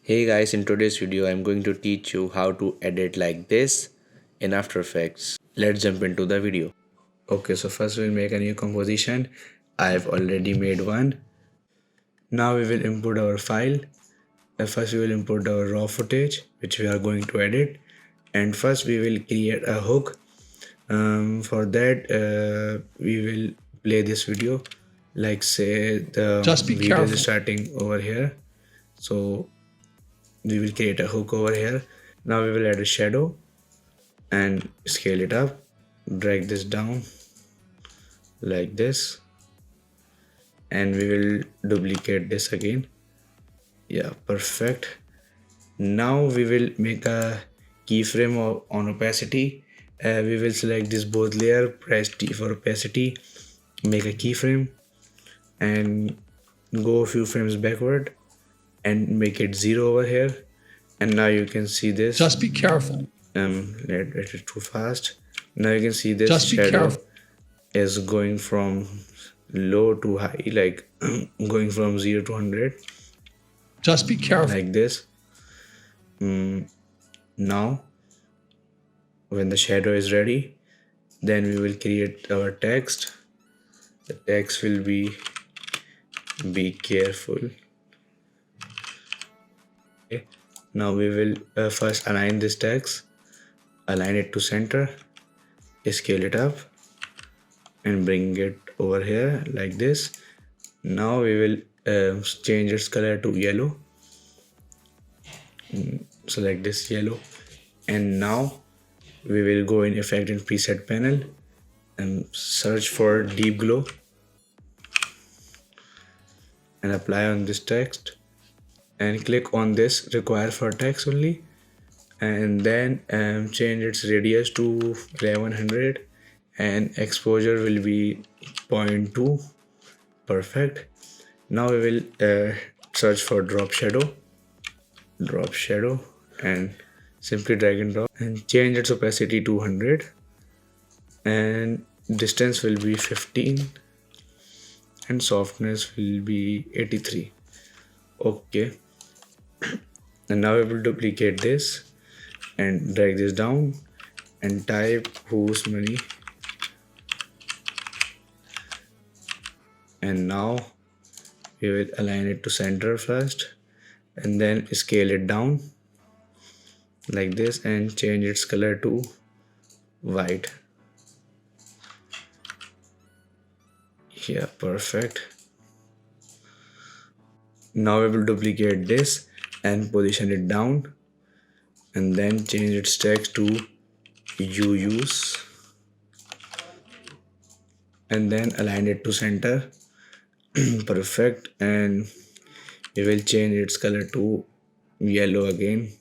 Hey guys, in today's video I'm going to teach you how to edit like this in After Effects. Let's jump into the video. Okay, so first we'll make a new composition. I've already made one. Now we will import our file. First we will import our raw footage which we are going to edit, and first we will create a hook. For that we will play this video, like say the Just be video is careful. starting over here. So we will create a hook over here. Now we will add a shadow and scale it up, drag this down like this, and we will duplicate this again. Yeah, perfect. Now we will make a keyframe on opacity. We will select this both layer, press T for opacity, make a keyframe, and go a few frames backward and make it 0 over here. And now you can see this. Just be careful. Let it too fast. Now you can see this Just be shadow careful. is going from low to high, like going from 0 to 100, Just be careful. like this. Now when the shadow is ready, then we will create our text. The text will be careful. Okay. Now we will first align this text, align it to center, scale it up, and bring it over here like this. Now we will change its color to yellow. Select this yellow, and now we will go in effect and preset panel and search for deep glow and apply on this text, and click on this require for text only, and then change its radius to 1100 and exposure will be 0.2. Perfect. Now we will search for drop shadow, and simply drag and drop and change its opacity to 100 and distance will be 15 and softness will be 83. Okay, and now we will duplicate this and drag this down and type whose money, and now we will align it to center first and then scale it down like this and change its color to white. Yeah, perfect. Now we will duplicate this and position it down and then change its text to use and then align it to center. Perfect. And we will change its color to yellow again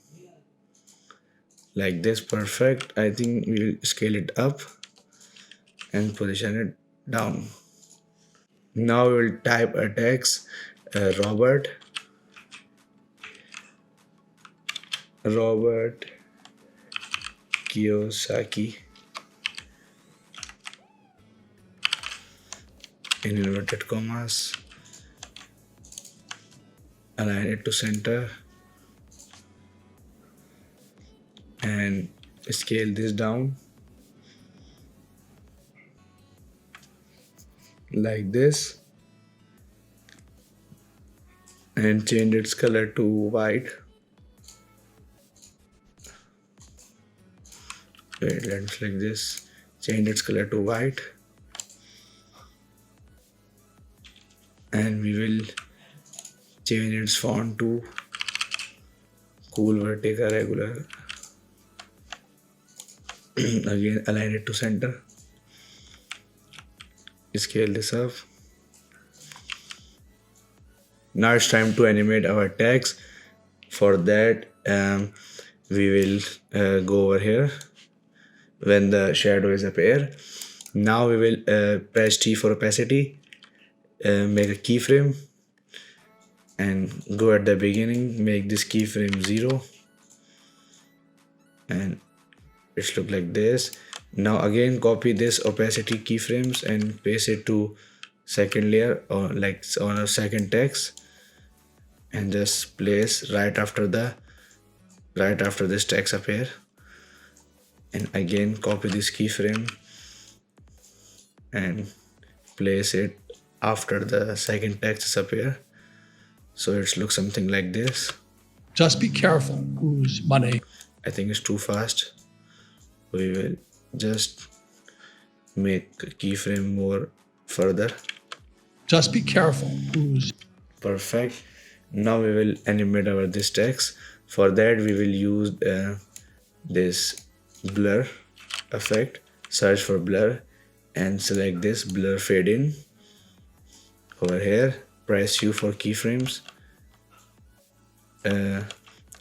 like this. Perfect. I think we'll scale it up and position it down. Now we'll type a text, Robert Kiyosaki in inverted commas, align it to center and scale this down like this and change its color to white. Wait, let's like this, change its color to white, and we will change its font to Cool Vertica Regular. Again, align it to center, scale this up. Now it's time to animate our text. For that we will go over here when the shadow is appear. Now we will press T for opacity, make a keyframe and go at the beginning, make this keyframe 0 and it's look like this. Now again copy this opacity keyframes and paste it to second layer or like on a second text and just place right after this text appear, and again copy this keyframe and place it after the second text appear, so it looks something like this. Just be careful whose money. I think it's too fast. We will just make a keyframe more further. Just be careful whose. Perfect. Now we will animate our this text. For that we will use this blur effect. Search for blur and select this blur fade in. Over here, press U for keyframes.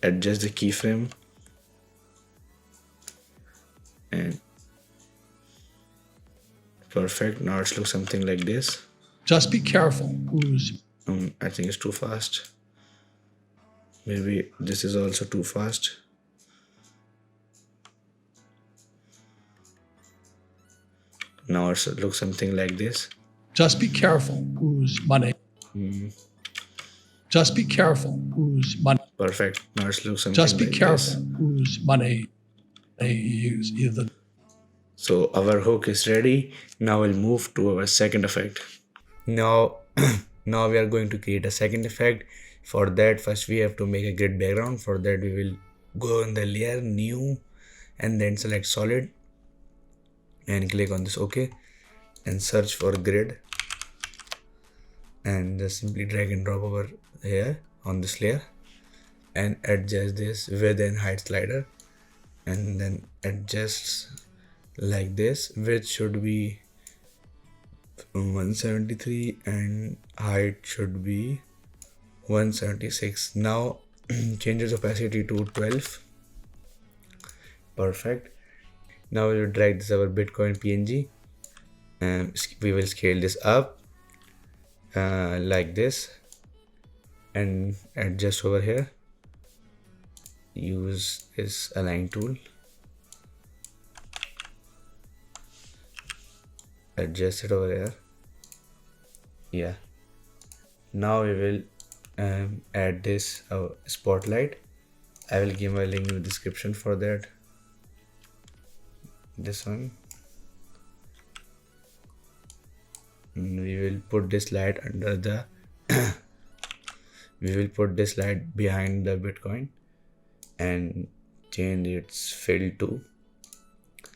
Adjust the keyframe and perfect. Now it looks something like this. Just be careful whose. I think it's too fast. Maybe this is also too fast. Now it looks something like this. Just be careful whose money. Just be careful whose money. Perfect. Now it looks something Just be like careful this. whose money they use either. So our hook is ready. Now we'll move to our second effect. Now we are going to create a second effect. For that, first we have to make a grid background. For that we will go on the layer, new, and then select solid and click on this OK and search for grid and just simply drag and drop over here on this layer and adjust this width and height slider, and then adjust like this. Width should be 173 and height should be 176. Now change its opacity to 12. Perfect. Now we will drag this our Bitcoin PNG and we will scale this up like this and adjust over here. Use this align tool, adjust it over here. Yeah, now we will add this spotlight. I will give a link in the description for that. This one, and we will put this light under the we will put this light behind the Bitcoin and change its fill to,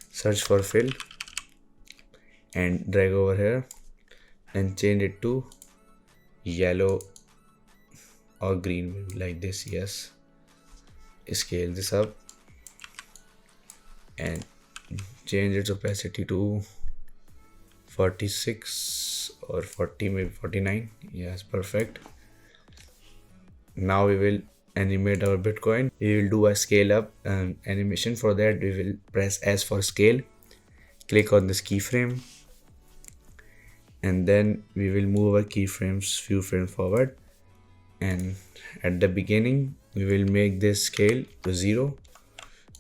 search for fill and drag over here and change it to yellow or green, maybe like this. Yes, scale this up and change its opacity to 46 or 40, maybe 49. Yes, perfect. Now we will animate our Bitcoin. We will do a scale up animation. For that we will press S for scale, click on this keyframe, and then we will move our keyframes few frames forward, and at the beginning we will make this scale to 0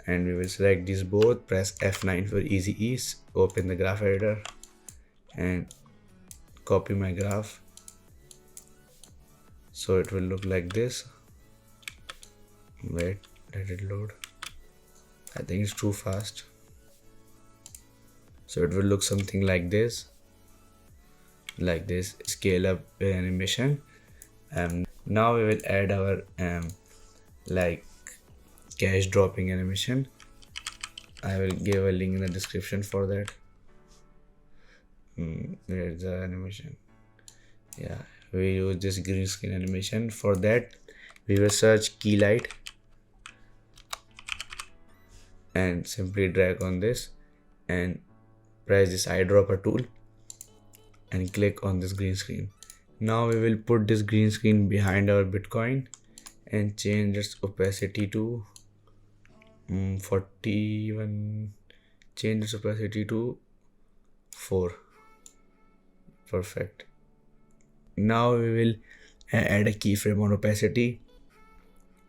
and we will select these both, press F9 for easy ease, open the graph editor and copy my graph so it will look like this. Wait, let it load. I think it's too fast, so it will look something like this, scale up animation. Now we will add our like cash dropping animation. I will give a link in the description for that. Where's the animation? Yeah, we use this green screen animation. For that we will search key light and simply drag on this and press this eyedropper tool and click on this green screen. Now we will put this green screen behind our Bitcoin and change its opacity to 41. Change its opacity to 4. Perfect. Now we will add a keyframe on opacity.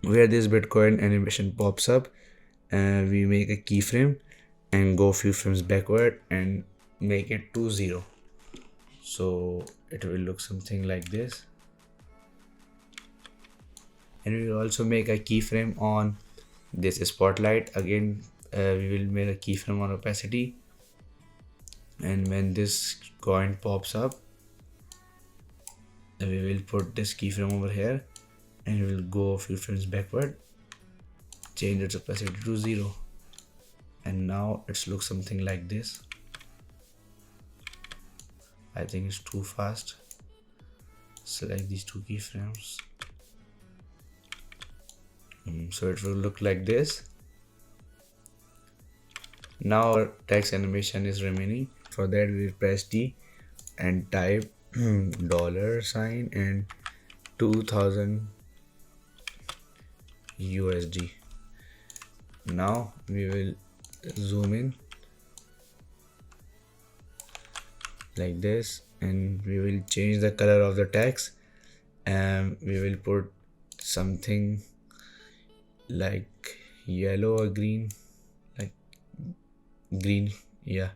Where this Bitcoin animation pops up, we make a keyframe and go few frames backward and make it to 0. So it will look something like this. And we will also make a keyframe on this spotlight. Again, we will make a keyframe on opacity, and when this coin pops up, we will put this keyframe over here, and we will go a few frames backward, change its opacity to 0, and now it looks something like this. I think it's too fast. Select these two keyframes. So it will look like this. Now our text animation is remaining. For that, we will press D and type dollar sign and 2000 USD. Now we will zoom in like this, and we will change the color of the text, and we will put something like yellow or green, like green, yeah,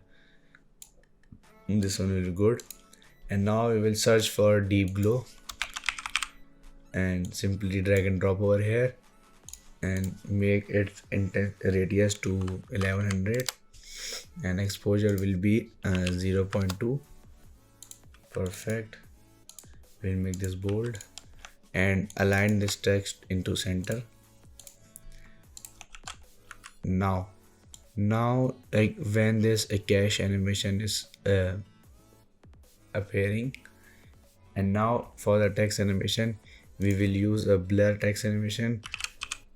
this one will be good. And now we will search for deep glow and simply drag and drop over here and make its radius to 1100, and exposure will be 0.2. Perfect. We'll make this bold and align this text into center. Now like when this a cache animation is appearing, and now for the text animation we will use a blur text animation.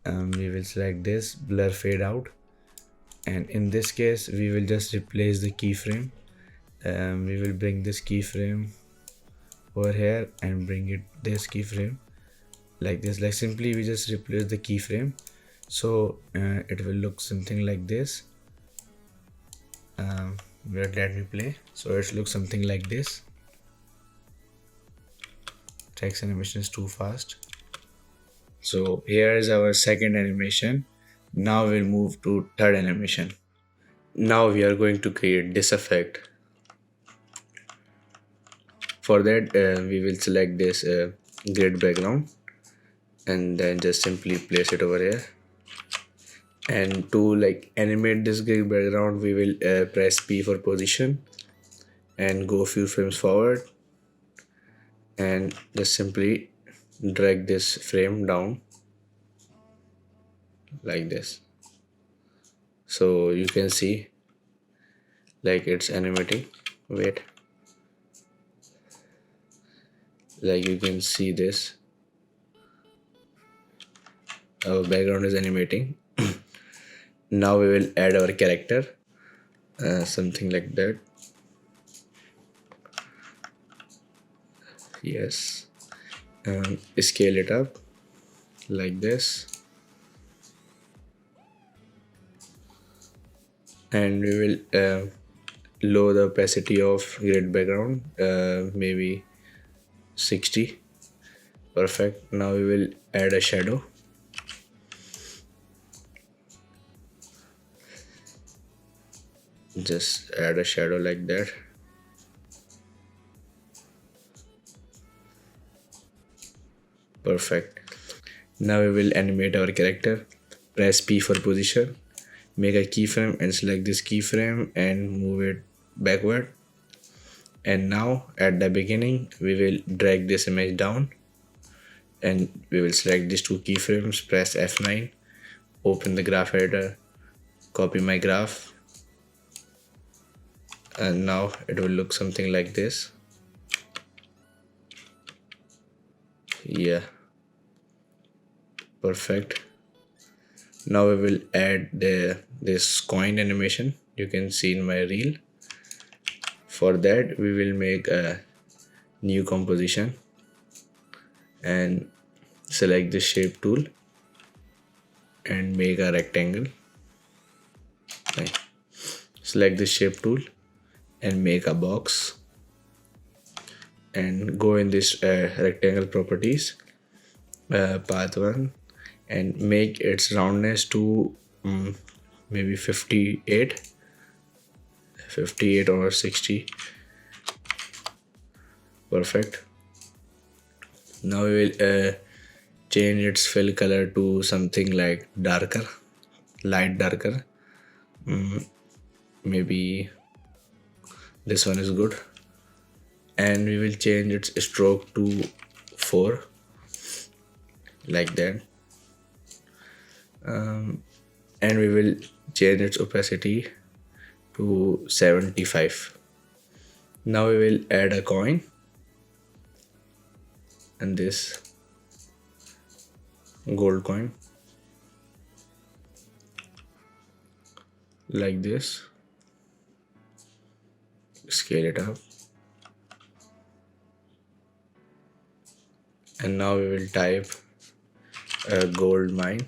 We will select this blur fade out, and in this case we will just replace the keyframe. We will bring this keyframe over here and bring it this keyframe like this, like simply we just replace the keyframe. So it will look something like this. Let me play. So it looks something like this. Text animation is too fast. So here is our second animation. Now we'll move to third animation. Now we are going to create this effect. For that we will select this grid background and then just simply place it over here. And to like animate this grid background, we will press P for position and go a few frames forward, and just simply drag this frame down like this. So you can see like it's animating. Wait, like you can see this, our background is animating. Now we will add our character, something like that. Yes, scale it up like this, and we will lower the opacity of grid background, maybe 60. Perfect. Now we will add a shadow. Just add a shadow like that. Perfect. Now we will animate our character. Press P for position, make a keyframe and select this keyframe and move it backward. And now at the beginning we will drag this image down, and we will select these two keyframes, press F9, open the graph editor, copy my graph, and now it will look something like this. Yeah, perfect. Now we will add this coin animation you can see in my reel. For that we will make a new composition and select the shape tool and make a rectangle. Right. Select the shape tool and make a box, and go in this rectangle properties, path 1, and make its roundness to maybe 58 or 60. Perfect. Now we will change its fill color to something like darker, light darker. Maybe this one is good. And we will change its stroke to 4, like that. And we will change its opacity to 75. Now we will add a coin, and this gold coin, like this. Scale it up, and now we will type a gold mine.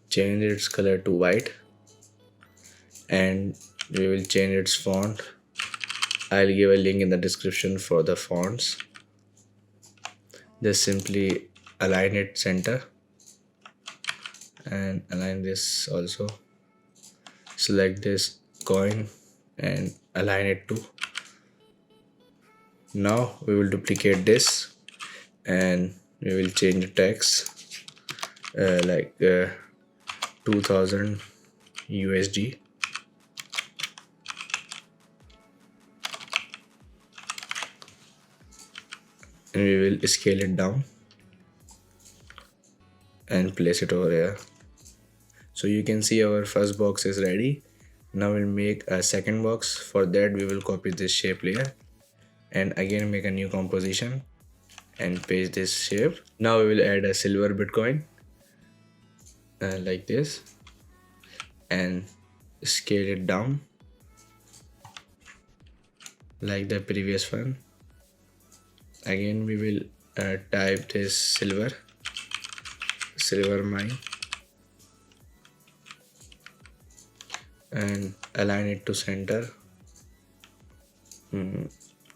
Change its color to white, and we will change its font. I'll give a link in the description for the fonts. Just simply align it center and align this also. Select this coin and align it to. Now we will duplicate this and we will change the text like 2000 USD. And we will scale it down and place it over here. So you can see our first box is ready. Now we'll make a second box. For that we will copy this shape layer and again make a new composition and paste this shape. Now we will add a silver Bitcoin like this and scale it down like the previous one. Again we will type this silver mine and align it to center.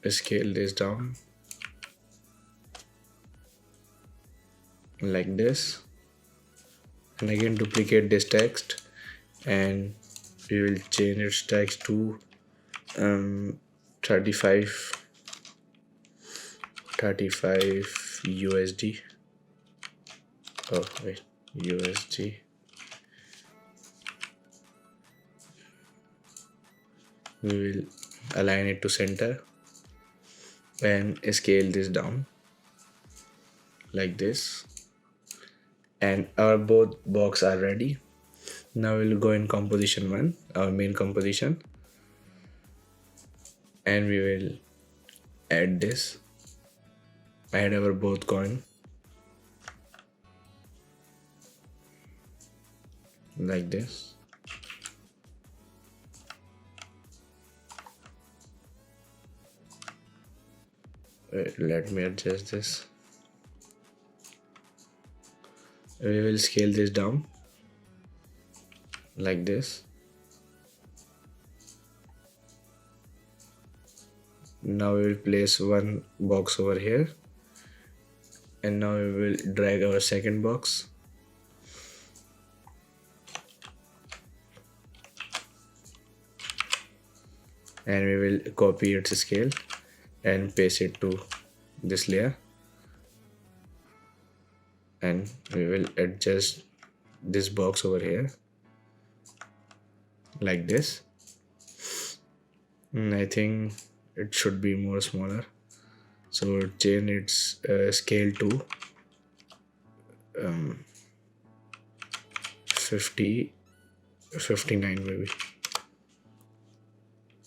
Scale this down like this, and again duplicate this text and we will change its text to 35 USD. Oh wait, USD. We will align it to center and scale this down like this, and our both box are ready. Now we'll go in composition 1, our main composition, and we will add this, add our both coin like this. Wait, let me adjust this. We will scale this down like this. Now we will place one box over here, and now we will drag our second box and we will copy its scale and paste it to this layer, and we will adjust this box over here like this. I think it should be more smaller, so change its scale to 59 maybe,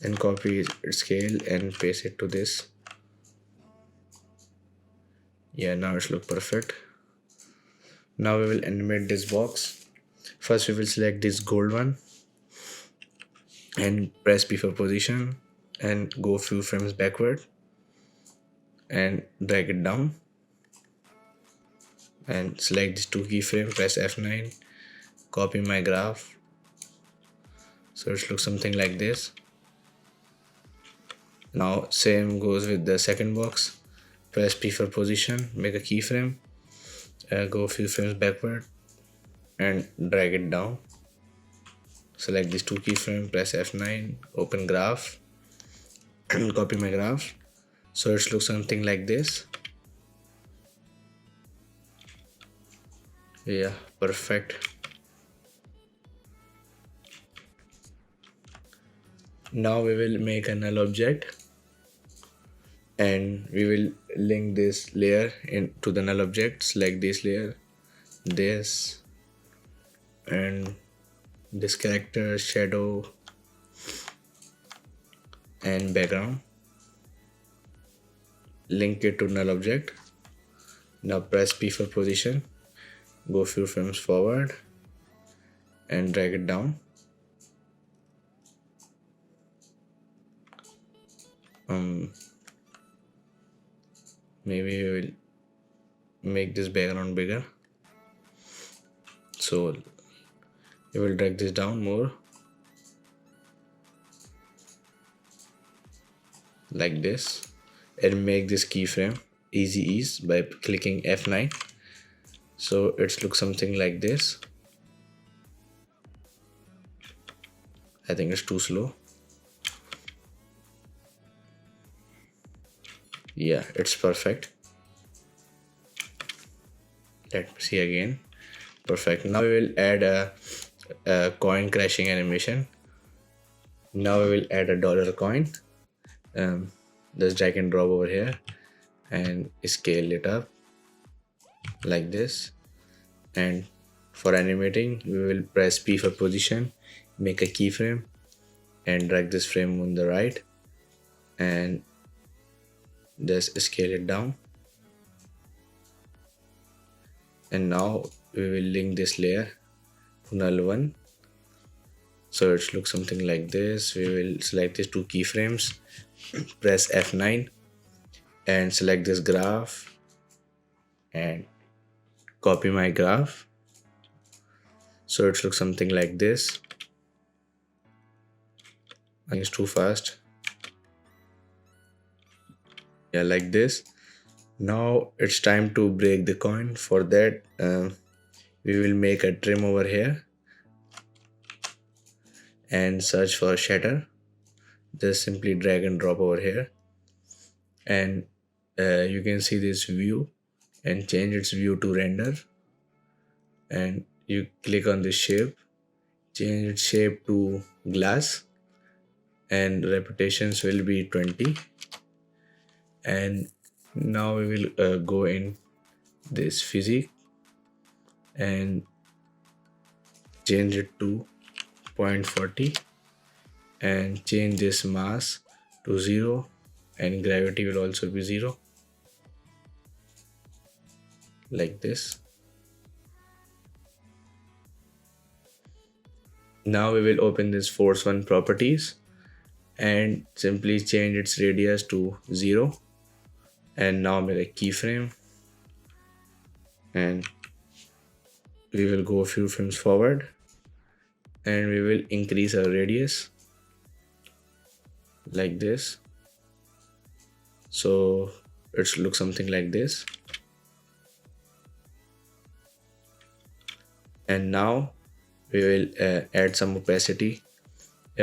and copy its scale and paste it to this. Yeah, now it's look perfect. Now we will animate this box. First we will select this gold one and press P for position and go few frames backward and drag it down and select this 2 keyframe, press F9, copy my graph, so it looks something like this. Now same goes with the second box, press P for position, make a keyframe, go a few frames backward and drag it down, select this 2 keyframe, press F9, open graph and copy my graph. So it looks something like this. Yeah, perfect. Now we will make a null object, and we will link this layer into the null object. Select this layer, this, and this character, shadow, and background. Link it to null object. Now press P for position, go few frames forward, and drag it down. Maybe we will make this background bigger. So we will drag this down more, like this, and make this keyframe easy ease by clicking F9. So it looks something like this. I think it's too slow. Yeah, it's perfect. Let me see again. Perfect. Now we will add a coin crashing animation. Now we will add a dollar coin. Just drag and drop over here and scale it up like this. And for animating, we will press P for position, make a keyframe, and drag this frame on the right, and just scale it down. And now we will link this layer to null one. So it looks something like this. We will select these two keyframes, press F9, and select this graph and copy my graph. So it looks something like this. I think it's too fast. Yeah, like this. Now it's time to break the coin. For that, we will make a trim over here and search for shatter. Just simply drag and drop over here, and you can see this view and change its view to render, and you click on this shape, change its shape to glass, and repetitions will be 20. And now we will go in this physics and change it to 0.40, and change this mass to 0, and gravity will also be 0, like this. Now we will open this force 1 properties and simply change its radius to 0, and now make a keyframe, and we will go a few frames forward, and we will increase our radius like this. So it looks something like this. And now we will add some opacity.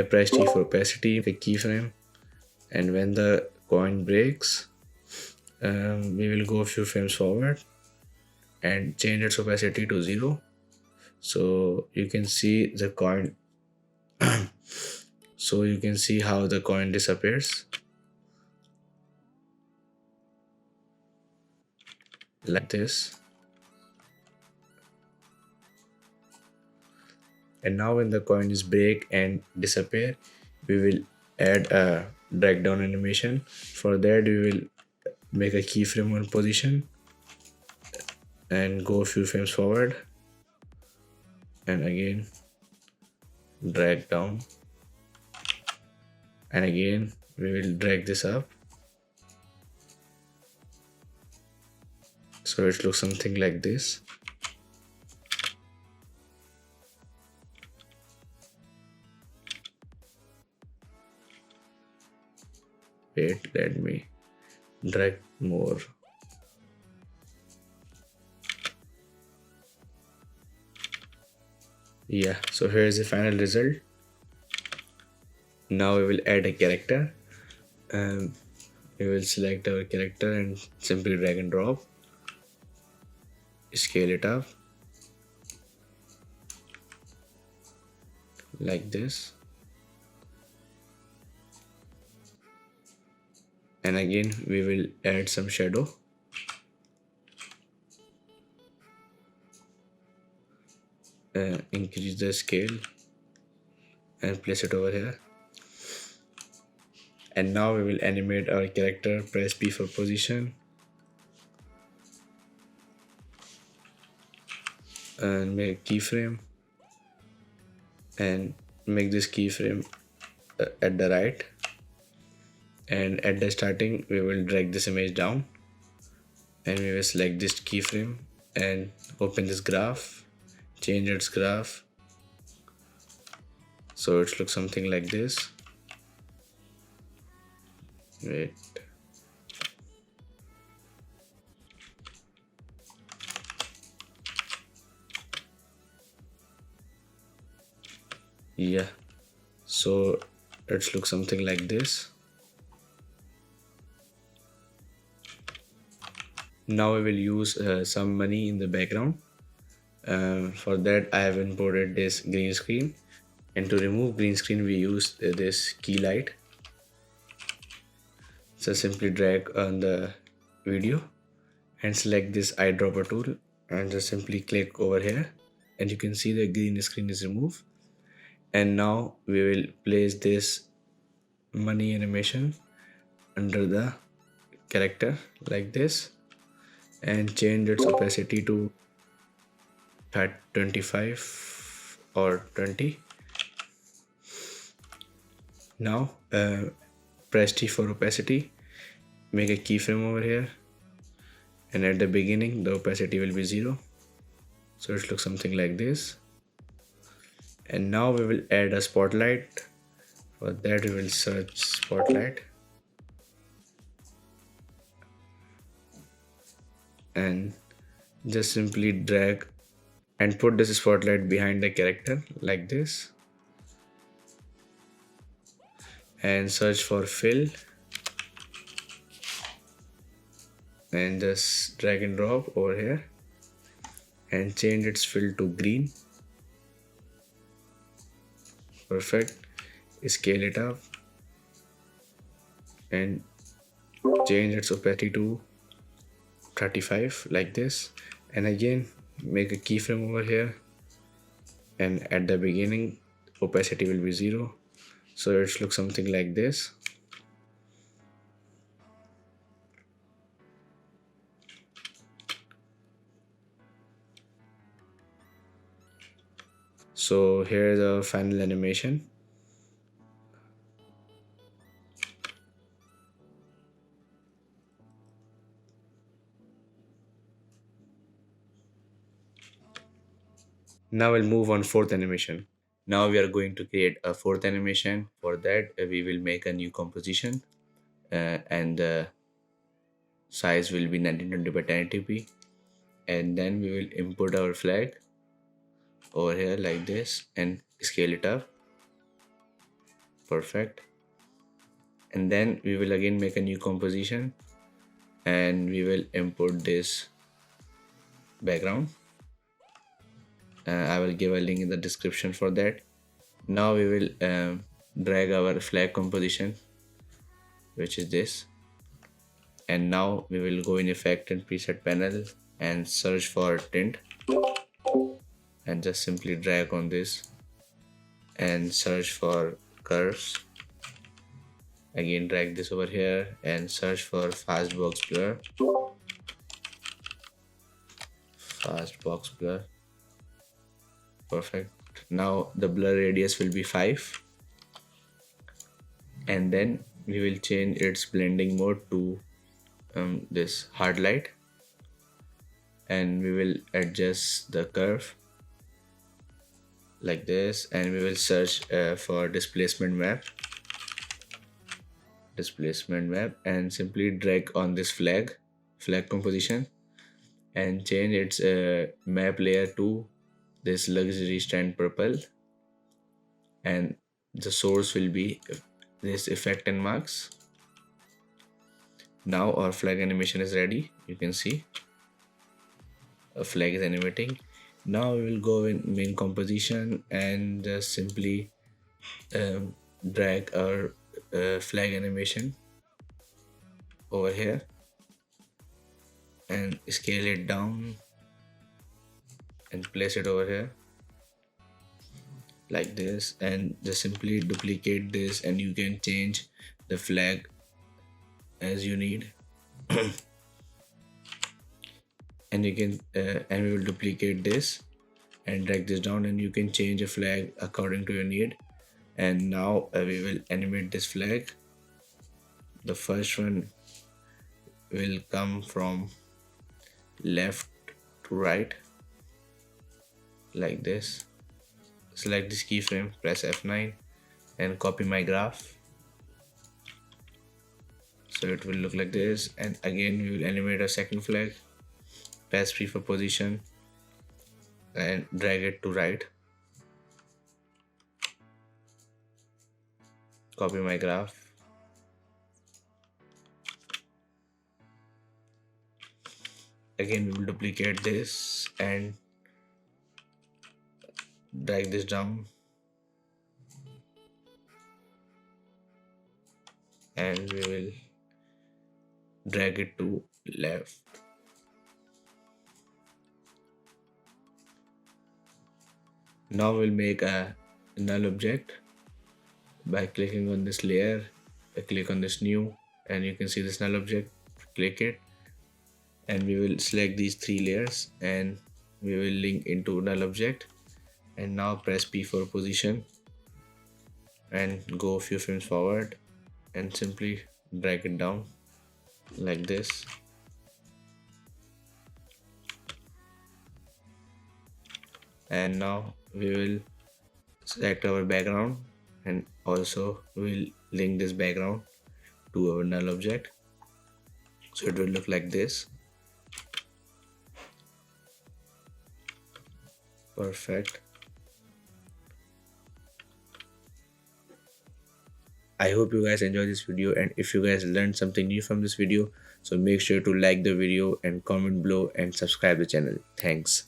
Press T for opacity, the keyframe, and when the coin breaks, we will go a few frames forward and change its opacity to 0. So you can see the coin. So you can see how the coin disappears, like this. And now when the coin is break and disappear, we will add a drag down animation. For that, we will make a keyframe on position and go a few frames forward, and again drag down, and again we will drag this up. So it looks something like this. Wait, let me drag more. Yeah, so here is the final result. Now we will add a character. We will select our character and simply drag and drop, scale it up like this, and again we will add some shadow, increase the scale and place it over here. And now we will animate our character. Press P for position and make keyframe, and make this keyframe at the right, and at the starting we will drag this image down, and we will select this keyframe and open this graph, change its graph so it looks something like this. Wait, yeah, so it looks something like this. Now we will use some money in the background. For that I have imported this green screen, and to remove green screen we use this key light. So simply drag on the video and select this eyedropper tool and just simply click over here, and you can see the green screen is removed. And now we will place this money animation under the character like this, and change its opacity to 25 or 20. Now press T for opacity, make a keyframe over here, and at the beginning the opacity will be 0, so it looks something like this. And now we will add a spotlight. For that we will search spotlight and just simply drag and put this spotlight behind the character like this, and search for fill and just drag and drop over here and change its fill to green. Perfect. Scale it up and change its opacity to 35 like this, and again make a keyframe over here, and at the beginning opacity will be 0, so it looks something like this. So here is the final animation. Now we'll move on fourth animation. Now we are going to create a fourth animation. For that we will make a new composition, and the size will be 1920 by 1080p, and then we will input our flag over here like this and scale it up. Perfect. And then we will again make a new composition, and we will import this background. I will give a link in the description for that. Now we will drag our flag composition, which is this, and now we will go in effect and preset panel and search for tint, and just simply drag on this and search for curves. Again drag this over here and search for fast box blur. Perfect. Now the blur radius will be 5, and then we will change its blending mode to this hard light, and we will adjust the curve like this, and we will search for displacement map and simply drag on this flag composition and change its map layer to this luxury stand purple, and the source will be this effect and marks. Now our flag animation is ready. You can see a flag is animating. Now we will go in main composition and just simply um, drag our flag animation over here and scale it down and place it over here like this, and just simply duplicate this, and you can change the flag as you need. And you can and we will duplicate this and drag this down, and you can change a flag according to your need. And now we will animate this flag. The first one will come from left to right like this. Select this keyframe, press F9 and copy my graph, so it will look like this. And again we will animate a second flag, press P for position and drag it to right, copy my graph. Again we will duplicate this and drag this down, and we will drag it to left. Now we'll make a null object by clicking on this layer. Click on this new, and you can see this null object. Click it, and we will select these three layers and we will link into null object. And now press P for position and go a few frames forward and simply drag it down like this. And now we will select our background, and also we'll link this background to our null object, so it will look like this. Perfect. I hope you guys enjoyed this video, and if you guys learned something new from this video, so make sure to like the video and comment below and subscribe the channel. Thanks.